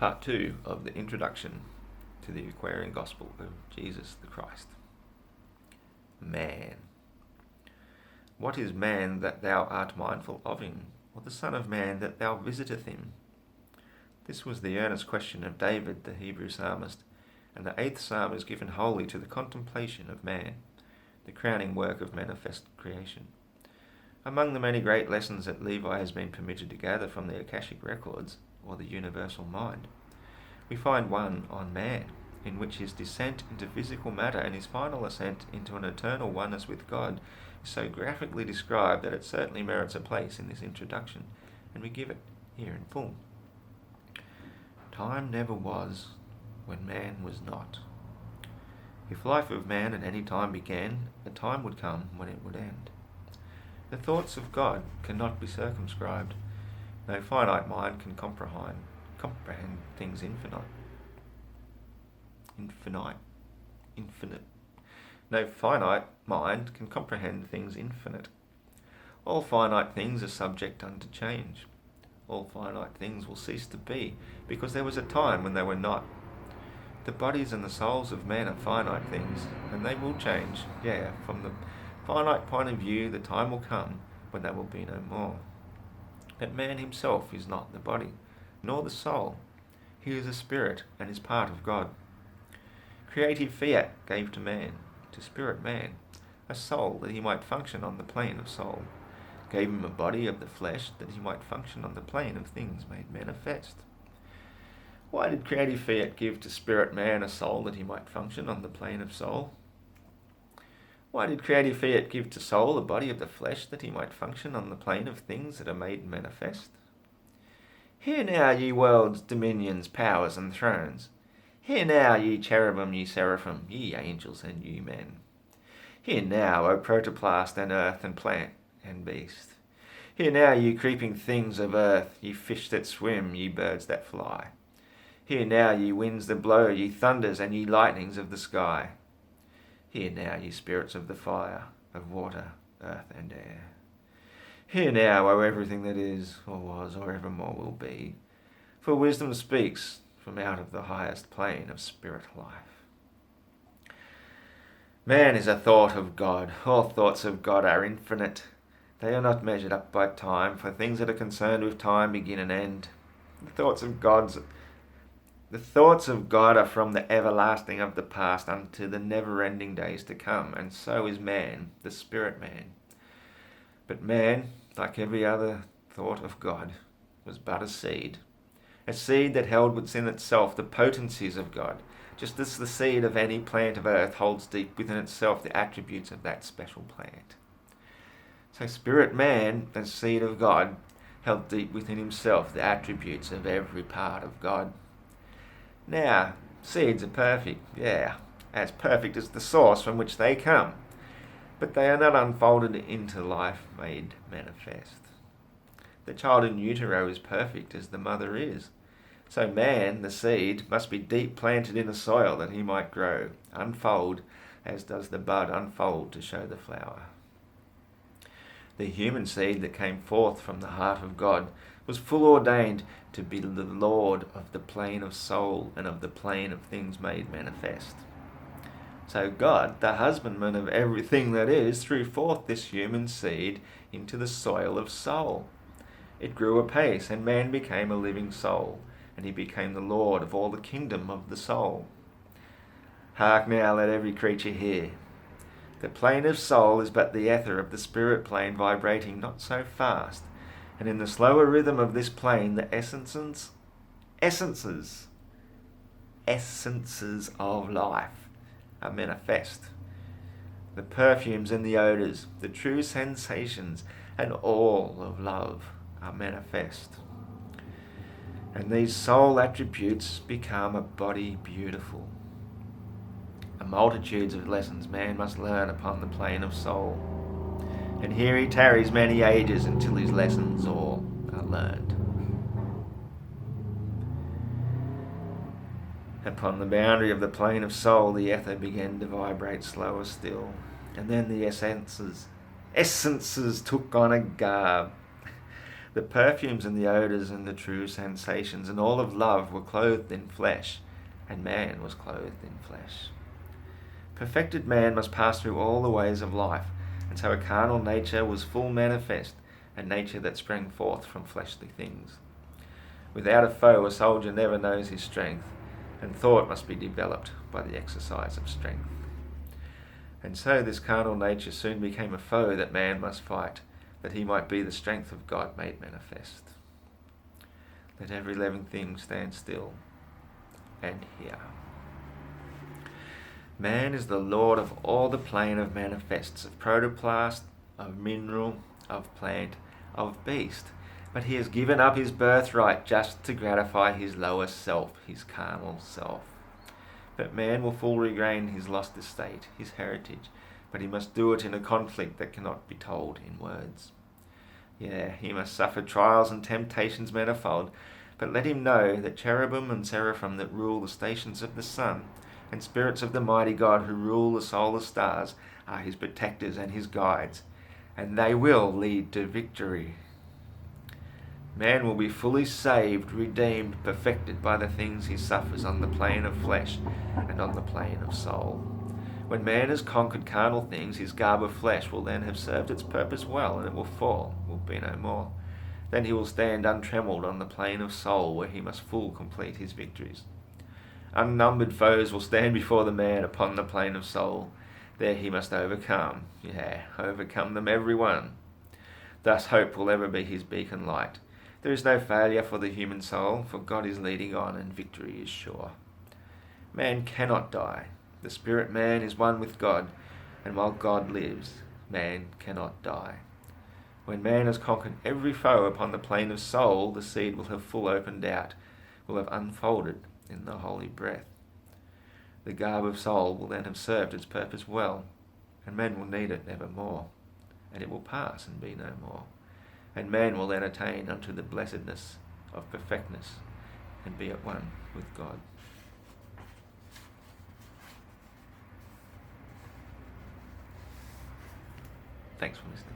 Part 2 of the introduction to the Aquarian Gospel of Jesus the Christ. Man. What is man that thou art mindful of him, or the Son of Man that thou visiteth him? This was the earnest question of David, the Hebrew psalmist, and the 8th psalm is given wholly to the contemplation of man, the crowning work of manifest creation. Among the many great lessons that Levi has been permitted to gather from the Akashic records, or the universal mind, we find one on man, in which his descent into physical matter and his final ascent into an eternal oneness with God is so graphically described that it certainly merits a place in this introduction, and we give it here in full. Time never was when man was not. If life of man at any time began, a time would come when it would end. The thoughts of God cannot be circumscribed. No finite mind can comprehend things infinite. No finite mind can comprehend things infinite. All finite things are subject unto change. All finite things will cease to be, because there was a time when they were not. The bodies and the souls of men are finite things, and they will change. Yeah, from the finite point of view, the time will come when they will be no more. But man himself is not the body, nor the soul. He is a spirit and is part of God. Creative fiat gave to spirit man, a soul that he might function on the plane of soul, gave him a body of the flesh that he might function on the plane of things made manifest. Why did creative fiat give to spirit man a soul that he might function on the plane of soul? Why did creative fiat give to soul a body of the flesh that he might function on the plane of things that are made manifest? Hear now, ye worlds, dominions, powers, and thrones. Hear now, ye cherubim, ye seraphim, ye angels, and ye men. Hear now, O protoplast, and earth, and plant, and beast. Hear now, ye creeping things of earth, ye fish that swim, ye birds that fly. Hear now, ye winds that blow, ye thunders, and ye lightnings of the sky. Hear now, ye spirits of the fire, of water, earth, and air. Hear now, O everything that is, or was, or evermore will be. For wisdom speaks from out of the highest plane of spirit life. Man is a thought of God. All thoughts of God are infinite. They are not measured up by time, for things that are concerned with time begin and end. The thoughts of God are from the everlasting of the past unto the never-ending days to come, and so is man, the spirit man. But man, like every other thought of God, was but a seed that held within itself the potencies of God, just as the seed of any plant of earth holds deep within itself the attributes of that special plant. So spirit man, the seed of God, held deep within himself the attributes of every part of God. Now, seeds are perfect, as perfect as the source from which they come, but they are not unfolded into life made manifest. The child in utero is perfect as the mother is. So man, the seed, must be deep planted in the soil that he might grow, unfold, as does the bud unfold to show the flower. The human seed that came forth from the heart of God was full ordained to be the Lord of the plane of soul and of the plane of things made manifest. So God, the husbandman of everything that is, threw forth this human seed into the soil of soul. It grew apace, and man became a living soul, and he became the Lord of all the kingdom of the soul. Hark now, let every creature hear. The plane of soul is but the ether of the spirit plane vibrating not so fast, and in the slower rhythm of this plane the essences of life are manifest. The perfumes and the odours, the true sensations, and all of love are manifest. And these soul attributes become a body beautiful. A multitudes of lessons man must learn upon the plane of soul, and here he tarries many ages until his lessons all are learned. Upon the boundary of the plane of soul the ether began to vibrate slower still, and then the essences took on a garb. The perfumes and the odours and the true sensations and all of love were clothed in flesh, and man was clothed in flesh. Perfected man must pass through all the ways of life, and so a carnal nature was full manifest, a nature that sprang forth from fleshly things. Without a foe, a soldier never knows his strength, and thought must be developed by the exercise of strength. And so this carnal nature soon became a foe that man must fight, that he might be the strength of God made manifest. Let every living thing stand still and hear. Man is the lord of all the plane of manifests, of protoplast, of mineral, of plant, of beast. But he has given up his birthright just to gratify his lower self, his carnal self. But man will full regain his lost estate, his heritage, but he must do it in a conflict that cannot be told in words. Yeah, he must suffer trials and temptations manifold, but let him know that cherubim and seraphim that rule the stations of the sun, and spirits of the mighty God who rule the solar stars, are his protectors and his guides, and they will lead to victory. Man will be fully saved, redeemed, perfected by the things he suffers on the plane of flesh and on the plane of soul. When man has conquered carnal things, his garb of flesh will then have served its purpose well, and it will fall, will be no more. Then he will stand untrammelled on the plane of soul, where he must full complete his victories. Unnumbered foes will stand before the man upon the plane of soul. There he must overcome, overcome them every one. Thus hope will ever be his beacon light. There is no failure for the human soul, for God is leading on and victory is sure. Man cannot die. The spirit man is one with God, and while God lives, man cannot die. When man has conquered every foe upon the plane of soul, the seed will have full opened out, will have unfolded in the holy breath. The garb of soul will then have served its purpose well, and men will need it nevermore, and it will pass and be no more. And man will then attain unto the blessedness of perfectness, and be at one with God. Thanks for listening.